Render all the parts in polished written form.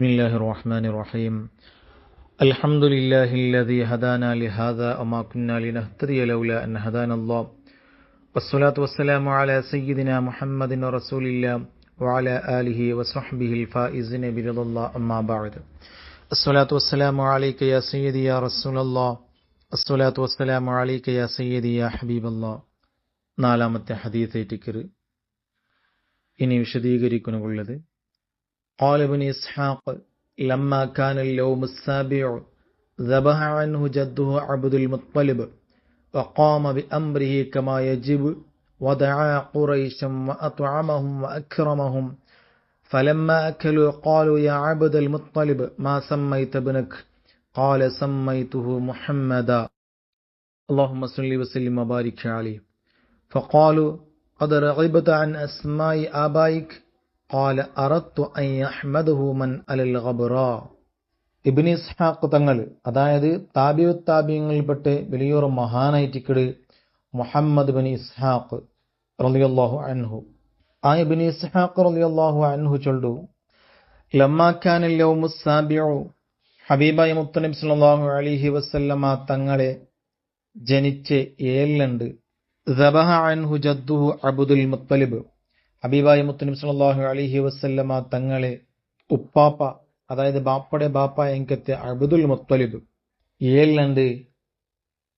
بسم الله الرحمن الرحيم الحمد لله الذي هدانا لهذا وما كنا لنهتدي لولا أن هدانا الله والصلاة والسلام على سيدنا محمد رسول الله وعلى آله وصحبه الفائزين برضا الله أما بعد الصلاة والسلام عليك يا سيدي يا رسول الله الصلاة والسلام عليك يا سيدي يا حبيب الله നാലാമത്തെ ഹദീസ് ടിക്കർ ഇനി വിശദീകരിക്കുന്നുള്ളത് قال ابن إسحاق لما كان اليوم السابع ذبح عنه جده عبد المطلب وقام بأمره كما يجب ودعا قريشا وأطعمهم وأكرمهم فلما أكلوا قالوا يا عبد المطلب ما سميت ابنك قال سميته محمدا اللهم صل وسلم وبارك عليه فقالوا قد رغبت عن أسماء آبائك قال أردت أن يحمده من على الغبراء ഇബ്നു ഇസ്ഹാഖ് തങ്ങൾ, അതായത് താബിഉത്താബിയങ്ങളിൽപ്പെട്ട് വലിയൊരു മഹാനായിട്ടിക്കട് മുഹമ്മദ് ബിൻ ഇസ്ഹാഖ് റളിയല്ലാഹു അൻഹു, ആ ഇബ്നു ഇസ്ഹാഖ് റളിയല്ലാഹു അൻഹു ചൊല്ലു, ലമ്മാ കാനൽ യൗമു സാബിഉ, ഹബീബായ മുത്തനബി സല്ലല്ലാഹു അലൈഹി വസല്ലമ തങ്ങളെ ജനിച്ച് 7 ദബഹ അൻഹു ജദ്ദുഹു അബ്ദുൽ മുത്തലിബ്, ഹബീബായ മുത്തനബി സല്ലല്ലാഹു അലൈഹി വസല്ലമ തങ്ങളെ ഉപ്പാപ്പ, അതായത് ബാപ്പയുടെ ബാപ്പ എങ്കത്തെ അബ്ദുൽ മുത്തലിബ് 7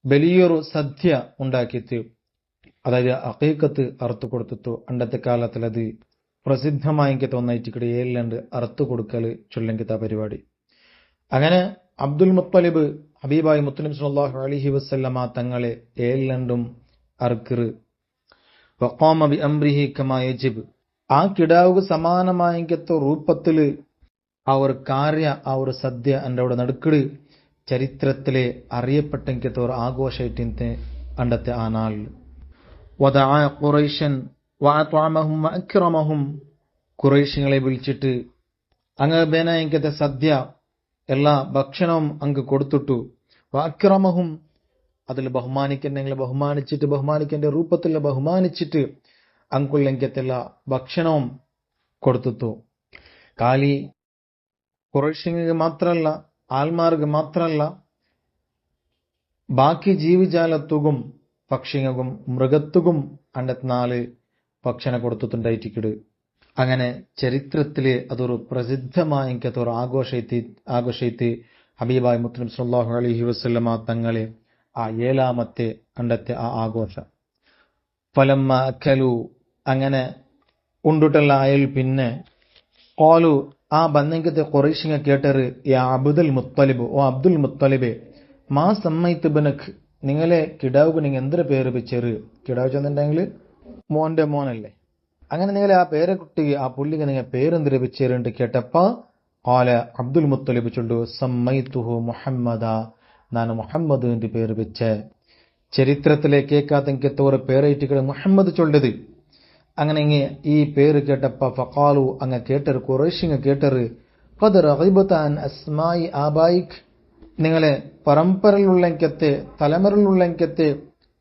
വലിയൊരു സദ്യ ഉണ്ടാക്കിയിട്ട്, അതായത് അഖീഖത്ത് അറുത്തു കൊടുത്തു. അണ്ടത്തെ കാലത്തിൽ അത് പ്രസിദ്ധമായെങ്കിൽ തോന്നായിട്ടിക്കടെ 7 അറുത്തു കൊടുക്കൽ ചൊല്ലെങ്കിത്ത പരിപാടി. അങ്ങനെ അബ്ദുൽ മുത്തലിബ് ഹബീബായ മുത്തനബി സല്ലല്ലാഹു അലൈഹി വസല്ലമ തങ്ങളെ 7 അറുക്കറ്. വഖാമ ബി അംരിഹി കമാ യജിബ്, ആ കിടാവുക സമാനമായെങ്കത്തെ രൂപത്തില് ആ ഒരു കാര്യ, ആ ഒരു സദ്യ എൻ്റെ അവിടെ നടുക്കട് ചരിത്രത്തിലെ അറിയപ്പെട്ടെങ്കത്തെ ഒരു ആഘോഷമായിട്ട് അണ്ടത്തെ ആ നാൾ. വദഅ ഖുറൈശൻ വഅത്അമഹും വഅക്രമഹും, ഖുറൈശികളെ വിളിച്ചിട്ട് അങ്ങ് ബേനയെങ്കത്തെ സദ്യ എല്ലാ ഭക്ഷണവും അങ്ങ് കൊടുത്തിട്ടു. വഅക്രമഹും, അതിൽ ബഹുമാനിക്കണ്ടെങ്കിൽ ബഹുമാനിക്കേണ്ട രൂപത്തിൽ ബഹുമാനിച്ചിട്ട് അങ്കുള്ളെങ്കത്തെല്ല ഭക്ഷണവും കൊടുത്തു. കാലി ഖുറൈശിക്ക് മാത്രമല്ല, ആൽമാർക്ക് മാത്രമല്ല, ബാക്കി ജീവിജാലത്തുകും പക്ഷികൾക്കും മൃഗത്തുകും അണ്ടത്തിനാല് ഭക്ഷണം കൊടുത്തിട്ടുണ്ടായിട്ടിക്കട്. അങ്ങനെ ചരിത്രത്തില് അതൊരു പ്രസിദ്ധമായെങ്കത്തൊരു ആഘോഷത്തെ ഹബീബായ മുത്തനബി സല്ലല്ലാഹു അലൈഹി വസല്ലമ തങ്ങളെ ആ 7 അണ്ടത്തെ ആ ആഘോഷം. ഫലമ്മ അക്കലു, അങ്ങനെ ഉണ്ടിട്ടുള്ള അയൽ പിന്നെ ഖാലു, ആ ബന്നെങ്കത്തെ ഖുറൈശിങ്ങ കേട്ടറ്, യാ അബ്ദുൽ മുത്തലിബ്, ഓ അബ്ദുൽ മുത്തലിബെ, മാ സമ്മൈത്ത് ബിനക്, നിങ്ങളെ കിടാവുക്ക് നിങ്ങൾ എന്തൊരു പേര് വെച്ചേറ്. കിടാവ് ചെന്നിട്ടുണ്ടെങ്കിൽ മോന്റെ മോനല്ലേ, അങ്ങനെ നിങ്ങളെ ആ പേരെ കുട്ടിക്ക് ആ പുള്ളിക്ക് നിങ്ങൾ പേരെന്തിര് വെച്ചേറുണ്ട് കേട്ടപ്പ ഖാല അബ്ദുൽ മുത്തലിബ് ചൊല്ലു, സമ്മൈത്തുഹു മുഹമ്മദ, ನಾನು മുഹമ്മദ് എന്റെ പേര് വെച്ച്. ചരിത്രത്തിലെ കേൾക്കാത്ത ഒരു പേരായിട്ട് മുഹമ്മദ് ചൊല്ലത്. അങ്ങനെ ഈ പേര് കേട്ടപ്പ ഫഖാലു, അങ്ങ് കേട്ടറ്, ഖുറൈശിങ്ങ കേട്ടറ്, ഖദ് റഗിബത അൻ അസ്മായി ആബായിക്, നിങ്ങളെ പരമ്പരയിലുള്ളെങ്കത്തെ തലമുറയിലുള്ളെങ്കത്തെ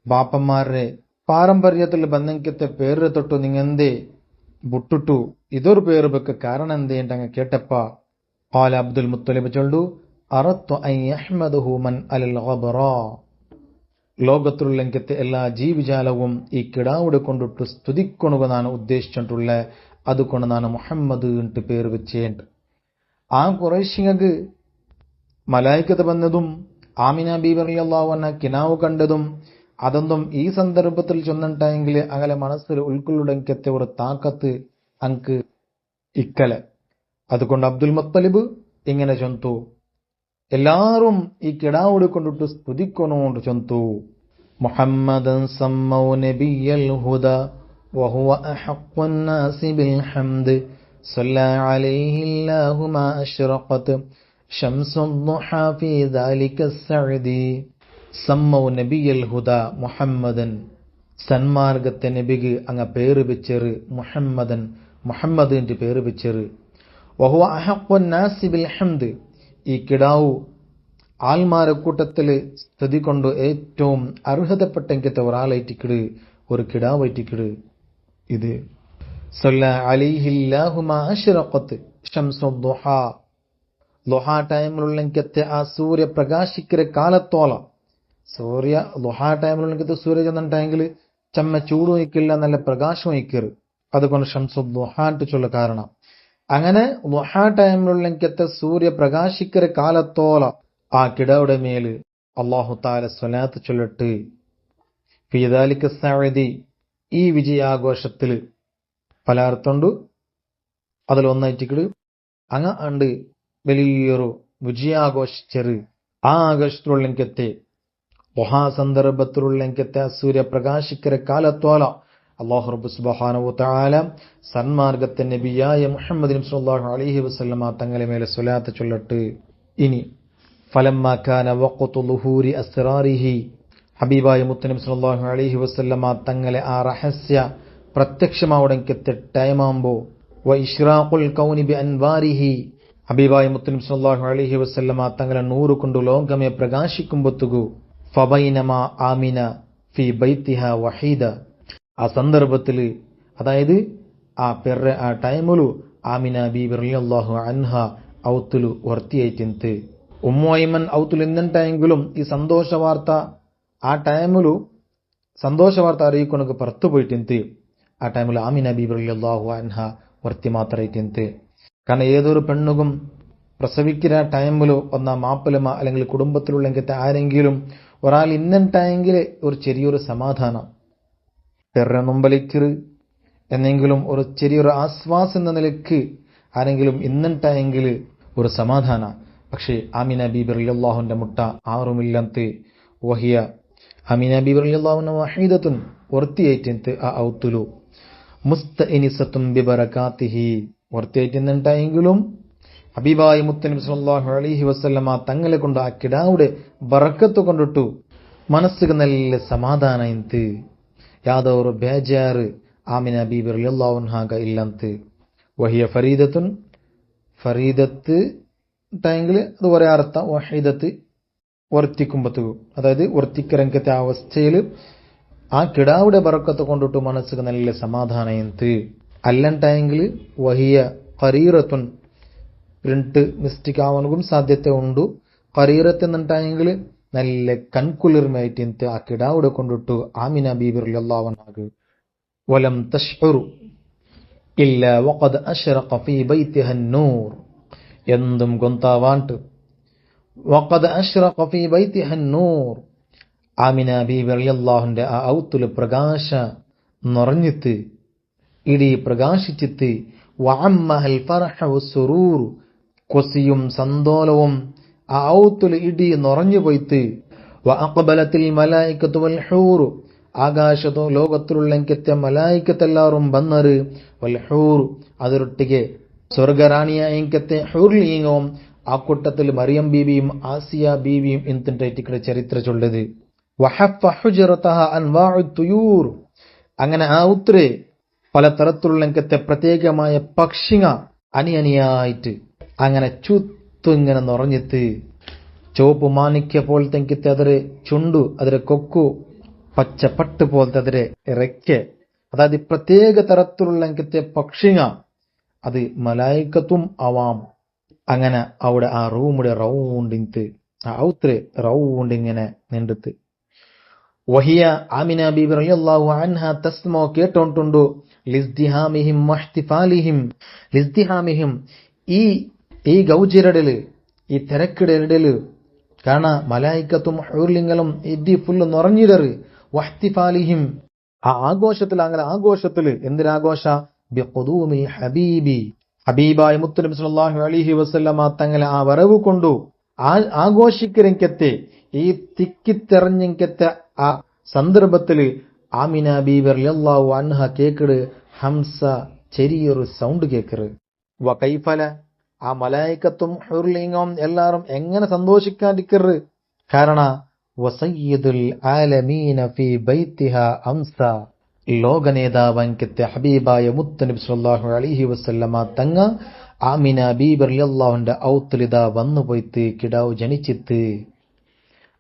ബാപ്പന്മാരുടെ പാരമ്പര്യത്തിൽ ബന്ധങ്കത്തെ പേര് തൊട്ടു നിങ്ങൾ എന്തേ വിട്ടിട്ടു ഇതൊരു പേര് വെക്ക്, കാരണം എന്തേണ്ട അങ്ങ് കേട്ടപ്പ ഖാല അബ്ദുൽ മുത്തലിബ് ചൊല്ലു, അറദ്തു അൻ യഹ്മദഹു മൻ അലൽ ഗബ്റാ, ലോകത്തിലുള്ളെങ്കത്തെ എല്ലാ ജീവിജാലവും ഈ കിടാവിടെ കൊണ്ടിട്ട് സ്തുതിക്കൊണുക നാണ് ഉദ്ദേശിച്ചിട്ടുള്ള, അതുകൊണ്ട് നാണ് മുഹമ്മദ് എന്നിട്ട് പേര് വെച്ചേണ്ട്. ആ ഖുറൈശിങ്ങൾക്ക് മലായിക്കത്ത് വന്നതും ആമിന ബീബി റളിയല്ലാഹു അൻഹ കിനാവ് കണ്ടതും അതൊന്നും ഈ സന്ദർഭത്തിൽ ചൊന്നിട്ടെങ്കിൽ അങ്ങനെ മനസ്സിൽ ഉൾക്കൊള്ളുടെങ്കത്തെ ഒരു താക്കത്ത് അങ്ക് ഇക്കലെ. അതുകൊണ്ട് അബ്ദുൽ മുത്തലിബ് ഇങ്ങനെ ചൊന്തു, എല്ലാരും ഈ കിടാവോട് കൊണ്ടിട്ട് സ്തുതിക്കൊണ്ടു ചൊന്തു, മുഹമ്മദൻ സമ്മൗ നബിയൽ ഹുദ വഹുവ അഹഖ്ഖുൻ നാസി ബിൽ ഹംദ് സല്ലല്ലാ അലൈഹി അല്ലാഹു മാ അശ്റഖത് ശംസുൽ ദുഹാ ഫീ ദാലിക സഅദി. സമ്മൗ നബിയൽ ഹുദ മുഹമ്മദൻ, സന്മാർഗത്തെ നബിക്ക് അങ്ങ പേര് വെച്ചേറ്, മുഹമ്മദൻ, മുഹമ്മദിന്റെ പേര് വെച്ചേറ്. വഹുവ അഹഖ്ഖുൻ നാസി ബിൽ ഹംദ്, ഈ കിടാവു ആൽമാരെ കൂട്ടത്തില് സ്തുതി കൊണ്ട് ഏറ്റവും അർഹതപ്പെട്ടെങ്കത്തെ ഒരാളായിട്ടിക്കട്, ഒരു കിടാവായിട്ടിക്കട് ഇത്. സല്ലല്ലാഹു അലൈഹി അല്ലാഹു മാ അശ്റഖത് ശംസുൽ ദുഹാ, ಲೊಹಾ ಟೈಮ್ಲುಳ್ಳಂಕೆತ್ತೆ ಆ ಸೂರ್ಯ ಪ್ರಕಾಶಿಕ್ಕರೆ ಕಾಲത്തോളം സൂര്യ ലുഹാ ടൈമിലുണ്ടെങ്കിൽ സൂര്യ ചെന്നിട്ടെങ്കിൽ ചെമ്മ ചൂടും വയ്ക്കില്ല, നല്ല പ്രകാശവും വയ്ക്കരുത്. അതുകൊണ്ട് ഷംസു ലുഹാട്ട് ചൊല്ല കാരണം അങ്ങനെ ലുഹാ ടൈമിലുള്ളെങ്കത്തെ സൂര്യ പ്രകാശിക്കര കാലത്തോളം ആ കിടയുടെ മേല് അള്ളാഹു താല സ്വലാത്ത് ചൊല്ലിട്ട് ഫീദാലിക സഅദി ഈ വിജയാഘോഷത്തില് പല അർത്ഥമുണ്ട്. അതിലൊന്നായിട്ടിക്കട് അങ്ങ് വലിയൊരു വിജയാഘോഷിച്ചറ്. ആ ആഘോഷത്തിലുള്ളെങ്കത്തെ സന്ദർഭത്തിലുള്ളെങ്കത്തെ സൂര്യ പ്രകാശിക്കര കാലത്തോളം അല്ലാഹു റബ്ബ് സുബ്ഹാനഹു വ തആല സന്മാർഗത്തെ നബിയായ മുഹമ്മദ് സ്വല്ലല്ലാഹു അലൈഹി വസല്ലമ തങ്ങളെ മേലെ സ്വലാത്ത് ചൊല്ലട്ട്. ഇനി ഫലമ്മ കാന വഖ്തു ളുഹൂരി അസ്റാരിഹി ഹബീബായ മുത്തനബി സ്വല്ലല്ലാഹു അലൈഹി വസല്ലമ തങ്ങളെ ആ രഹസ്യ പ്രത്യക്ഷമാവുടെങ്കത്തെ ടൈമാകുമ്പോ വ ഇശ്റാഖുൽ കൗനി ബി അൻവാരിഹി ഹബീബായ മുത്തനബി സ്വല്ലല്ലാഹു അലൈഹി വസല്ലമ തങ്ങളെ നൂറ് കൊണ്ട് ലോകമേ പ്രകാശിക്കുമ്പോത്തുകു ഫബൈനമ ആമിന ഫി ബൈത്തിഹ വഹീദ ആ സന്ദർഭത്തിൽ, അതായത് ആ ടൈമിലു ആമിന ബീബി റളിയല്ലാഹു അൻഹ ഔത്തുലു വർത്തിയായിട്ടിന്ത് ഉമ്മു ഐമൻ ഔത്തുൽ ഇന്നുണ്ടെങ്കിലും ഈ സന്തോഷ വാർത്ത ആ ടൈമിലു സന്തോഷ വാർത്ത അറിയിക്കൊണ്ടു പുറത്തു പോയിട്ടിന്ത്. ആ ടൈമിൽ ആമിന ബീബി റളിയല്ലാഹു അൻഹ വർത്തി മാത്രമായിട്ടിന്ത്. കാരണം ഏതൊരു പെണ്ണുകും പ്രസവിക്കുന്ന ടൈമിലു ഒന്നാം മാപ്പിലമ അല്ലെങ്കിൽ കുടുംബത്തിലുള്ള ആരെങ്കിലും ഒരാൾ ഇന്നുണ്ടെങ്കിൽ ഒരു ചെറിയൊരു സമാധാനം മുമ്പലിക്കറ് എന്നെങ്കിലും ഒരു ചെറിയൊരു ആശ്വാസം എന്ന നിലയ്ക്ക് ആരെങ്കിലും ഇന്നുണ്ടെങ്കിൽ ഒരു സമാധാന. പക്ഷേ ആമിന ബീബി റളിയല്ലാഹുവിന്റെ മുട്ട ആറുമില്ലത്ത് വഹിയ ആമിന ബീബി റളിയല്ലാഹുവിന്റെ വഹീദത്തുൻ വർത്തിയായിട്ടിന്ത് ആ ഔത്തുലു മുസ്തഇനിസത്തുൻ ബിബറകാതിഹി വർത്തിയായിട്ടിന്നുണ്ടെങ്കിലും ഹബീബായ മുത്തനബി സ്വല്ലല്ലാഹു അലൈഹി വസല്ലമ തങ്ങളെ കൊണ്ട് ആ കിടാവുടെ ബറക്കത്ത് കൊണ്ടിട്ടു മനസ്സുക്ക് നല്ല സമാധാനയിന്ത്. യാതൊരു ബേജാറ് ആമിന ബീബി റളിയല്ലാഹു അൻഹാക ഇല്ലന്ത്. വഹിയ ഫരീദത്തുൻ ഫരീദത്ത് ടൈങ്കില് അത് ഒരേ അർത്ഥം വഹീദത്ത് വർത്തിക്കുമ്പത്തു, അതായത് വർത്തിക്കരങ്കത്തെ അവസ്ഥയിൽ ആ കിടാവുടെ ബറക്കത്ത് കൊണ്ടിട്ടു മനസ്സുക്ക് നല്ല സമാധാനയിന്ത്. അല്ലണ്ടായെങ്കിൽ വഹിയ ഖരീറത്തുൻ പ്രിന്റ് മിസ്റ്റേക്ക് ആവാനും സാധ്യത ഉണ്ട്. ഖരീറത്ത് എന്നുണ്ടായെങ്കിൽ നല്ല കൺകുളിർമയായിട്ട് ആ കിടാവുടെ കൊണ്ടിട്ടു ആമിന ബീബി റളിയല്ലാഹു അൻഹ വലം തശ്ഉറു ഇല്ലാ വഖദ് അശ്റഖ ഫീ ബൈതിഹ അൻ-നൂർ എന്തും ഗൊന്താവാണ്ട് വഖദ് അശ്റഖ ഫീ ബൈതിഹ അൻ-നൂർ ആമിന ബീബി റളിയല്ലാഹുവിന്റെ ആ ഔത്തുൽ പ്രകാശ നിറഞ്ഞിട്ട് ഇടി പ്രകാശിച്ചിട്ട് വഅമ്മഹൽ ഫർഹ വസ്സുറൂർ കൊസിയും സന്തോലവും ആ ഔത്തുൽ ഇടി നിറഞ്ഞു പോയിട്ട് വഅഖബലത്തിൽ മലായികത്തു വൽ ഹൂർ ആകാശത്തോ ലോകത്തിലുള്ള മലായികത്തെല്ലാവരും വന്നറ് വൽ ഹൂർ അതിരൊട്ടിಗೆ സ്വർഗറാണിയായിക്കത്തെ ഹൂർലീങ്ങവും ആ കൂട്ടത്തിൽ മറിയം ബീബിയും ആസിയ ബീബിയും എന്തിന്റെ ചരിത്ര ചൊല്ലത്. വഹഫ ഹുജറതഹ അൻവാഉ തുയൂർ അങ്ങനെ ആ ഉത്തരെ പല തരത്തിലുള്ള പ്രത്യേകമായ പക്ഷിങ്ങ അണിയണിയായിട്ട് അങ്ങനെ ചുറ്റും ഇങ്ങനെ നിറഞ്ഞിട്ട് ചുവപ്പ് മാണിക്യ പോലത്തെ അതിരെ ചുണ്ടു അതിരെ കൊക്കു പച്ചപ്പട്ട് പോലത്തെ അതിരെ ഇറയ്ക്ക്, അതായത് പ്രത്യേക തരത്തിലുള്ള പക്ഷിങ്ങ അത് മലായിക്കത്തും ആവാം. അങ്ങനെ അവിടെ ആ റൂമിടെ റൗണ്ടിന്ത് ആ ഔത്രെ റൗണ്ടിങ്ങനെ നീണ്ടിട്ട് വഹിയ ആമിന ബീബി റളിയല്ലാഹു അൻഹ തസ്മോ കേട്ടോണ്ടുണ്ടു ലിസ്ദിഹാമിഹിം വഹ്തിഫാലിഹിം ലിസ്ദിഹാമിഹിം ഈ ഗൗജിരടല് ഈ തിരക്കിടല് കാരണം മലായിക്കത്തും ഹൂർലിങ്ങളും ഇടി ഫുള്ള് നിറഞ്ഞിടറ് വഹ്തിഫാലിഹിം ആ ആഘോഷത്തിൽ അങ്ങനെ ആഘോഷത്തില് എന്തിനാഘോഷ ബിഖുദൂമി ഹബീബി ഹബീബായ മുത്തുനബി സ്വല്ലല്ലാഹു അലൈഹി വസല്ലമ തങ്ങളെ ആ വരവ് കൊണ്ടു ആഘോഷിക്കരങ്കത്തെ ഈ തിക്കിത്തെറഞ്ഞെങ്കത്തെ ആ സന്ദർഭത്തില് ആമിന ബീബി റളിയല്ലാഹു അൻഹ കേക്കട് ഹംസ ചെറിയൊരു സൗണ്ട് കേക്കറ്. വകൈഫല ആ മലായികത്തും ഹുർലിംഗും എല്ലാരും എങ്ങനെ സന്തോഷിക്കാതിക്കറ്. കാരണം വസയ്യിദുൽ ആലമീന ഫീ ബൈതിഹ അംസ ലോകനേതാവങ്കത്തെ ഹബീബായ മുത്തുനബി സ്വല്ലല്ലാഹു അലൈഹി വസല്ലമ തങ്ങ ആമിന ബീബി റളിയല്ലാഹുവിന്റെ ഔത്തുലിദാ വന്നു പോയിട്ട് കിടാവ് ജനിച്ചിത്ത്.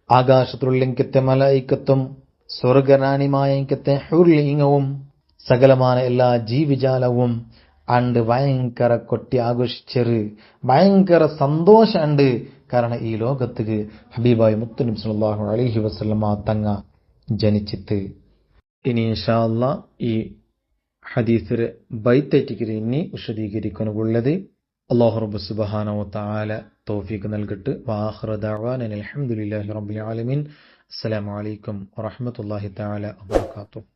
ആകാശത്തിലുള്ളെങ്കത്തെ മലായിക്കത്തും സ്വർഗറാണിമായങ്കത്തെ ഹുർലിംഗവും സകലമായ എല്ലാ ജീവിജാലവും അണ്ട് ഭയങ്കര കൊട്ടി ആഘോഷിച്ചറ്, ഭയങ്കര സന്തോഷമുണ്ട്. കാരണം ഈ ലോകത്ത് ഹബീബായ മുത്തുനബി സല്ലല്ലാഹു അലൈഹി വസല്ലമ തങ്ങ ജനിച്ചിട്ട്. ഇനി ഇൻഷാ അല്ലാഹ് ഈ ഹദീസിലെ ബൈത്തേറ്റിക്ക് ഇനി വിശദീകരിക്കാനുള്ളത്. അല്ലാഹു റബ്ബ് സുബ്ഹാനഹു വ തആല തൗഫീഖ് നൽകട്ടെ. വആഖിറു ദഅവാന അൽഹംദുലില്ലാഹി റബ്ബിൽ ആലമീൻ. അസ്സലാമു അലൈക്കും വറഹ്മത്തുള്ളാഹി തആല വബറകാതുഹു.